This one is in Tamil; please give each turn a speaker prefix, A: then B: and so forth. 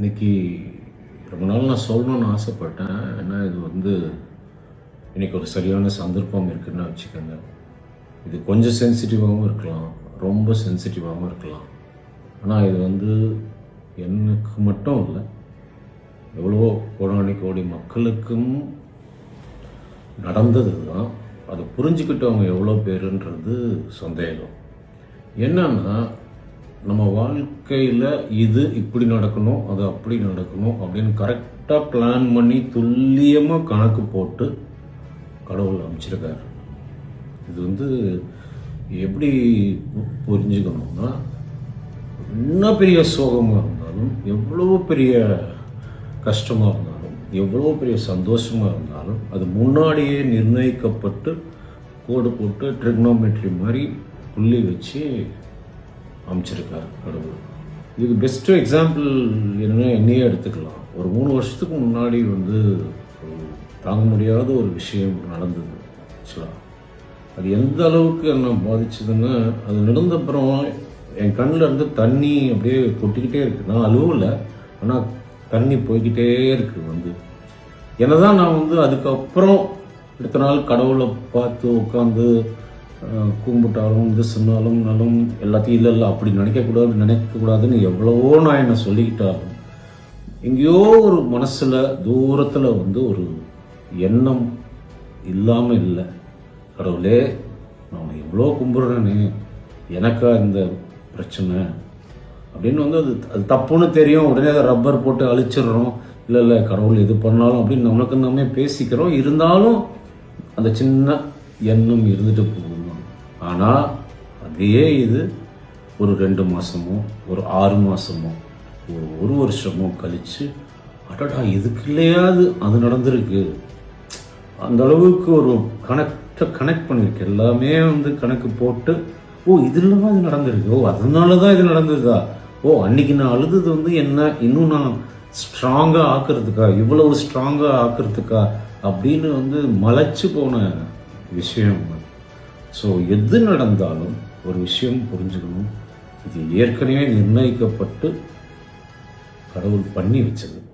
A: இன்னைக்கு ரொம்ப நாள் நான் சொல்லணும்னு ஆசைப்பட்டேன். ஏன்னா இது இன்னைக்கு ஒரு சரியான சந்தர்ப்பம் இருக்குன்னு வச்சுக்கோங்க. இது கொஞ்சம் சென்சிட்டிவாகவும் இருக்கலாம், ரொம்ப சென்சிட்டிவாகவும் இருக்கலாம். ஆனால் இது எனக்கு மட்டும் இல்லை, எவ்வளவோ கோடானி கோடி மக்களுக்கும் நடந்தது தான். அதை புரிஞ்சுக்கிட்டவங்க எவ்வளோ பேருன்றது சந்தேகம். என்னன்னா, நம்ம வாழ்க்கையில் இது இப்படி நடக்கணும், அது அப்படி நடக்கணும் அப்படின்னு கரெக்டாக பிளான் பண்ணி துல்லியமாக கணக்கு போட்டு கடவுள் அமைச்சிருக்காரு. இது எப்படி புரிஞ்சுக்கணும்னா, என்ன பெரிய சோகமாக இருந்தாலும், எவ்வளோ பெரிய கஷ்டமாக இருந்தாலும், எவ்வளோ பெரிய சந்தோஷமாக இருந்தாலும், அது முன்னாடியே நிர்ணயிக்கப்பட்டு கோடு போட்டு ட்ரிக்னோமெட்ரி மாதிரி புள்ளி வச்சு அமைச்சிருக்காரு கடவுள். இதுக்கு பெஸ்ட்டு எக்ஸாம்பிள் என்னையே எடுத்துக்கலாம். ஒரு 3 வருஷத்துக்கு முன்னாடி தாங்க முடியாத ஒரு விஷயம் நடந்தது. ஆக்சுவலாக அது எந்த அளவுக்கு என்னை பாதிச்சதுன்னா, அது நடந்தப்புறம் என் கண்ணில் இருந்து தண்ணி அப்படியே கொட்டிக்கிட்டே இருக்குது. நான் அழுவலை, ஆனால் தண்ணி போய்கிட்டே இருக்குது. என்னதான் நான் அதுக்கப்புறம் அடுத்த நாள் கடவுளை பார்த்து உட்காந்து கும்பிட்டாலும் சொன்னாலும் நலும் எல்லாத்தையும் இல்லை அப்படி நினைக்கக்கூடாதுன்னு எவ்வளவோ நான் என்னை சொல்லிக்கிட்டாலும், எங்கேயோ ஒரு மனசில் தூரத்தில் ஒரு எண்ணம் இல்லாமல் இல்லை, கடவுளே நான் எவ்வளோ கும்பிட்றேனே, எனக்கா இந்த பிரச்சனை அப்படின்னு அது தப்புன்னு தெரியும். உடனே அதை ரப்பர் போட்டு அழிச்சிடுறோம். இல்லை கடவுள் எது பண்ணாலும் அப்படின்னு நமக்கு நாமே பேசிக்கிறோம். இருந்தாலும் அந்த சின்ன எண்ணம் இருந்துட்டு போகணும். ஆனால் அதே இது ஒரு 2 மாதமோ, ஒரு 6 மாதமோ, ஒரு வருஷமோ கழித்து, அடடா இதுக்கு இல்லையாது அது நடந்திருக்கு, அந்த அளவுக்கு ஒரு கனெக்ட் பண்ணியிருக்கு. எல்லாமே கணக்கு போட்டு, ஓ இது இல்லாமல் இது நடந்திருக்கு, ஓ அதனால தான் இது நடந்ததா, ஓ அன்னைக்கு நான் அழுதது என்ன இன்னும் நான் ஸ்ட்ராங்காக ஆக்கிறதுக்கா, இவ்வளவு ஸ்ட்ராங்காக ஆக்கிறதுக்கா அப்படின்னு மலைச்சு போன விஷயம். ஸோ எது நடந்தாலும் ஒரு விஷயம் புரிஞ்சுக்கணும், இது ஏற்கனவே நிர்ணயிக்கப்பட்டு கடவுள் பண்ணி வச்சது.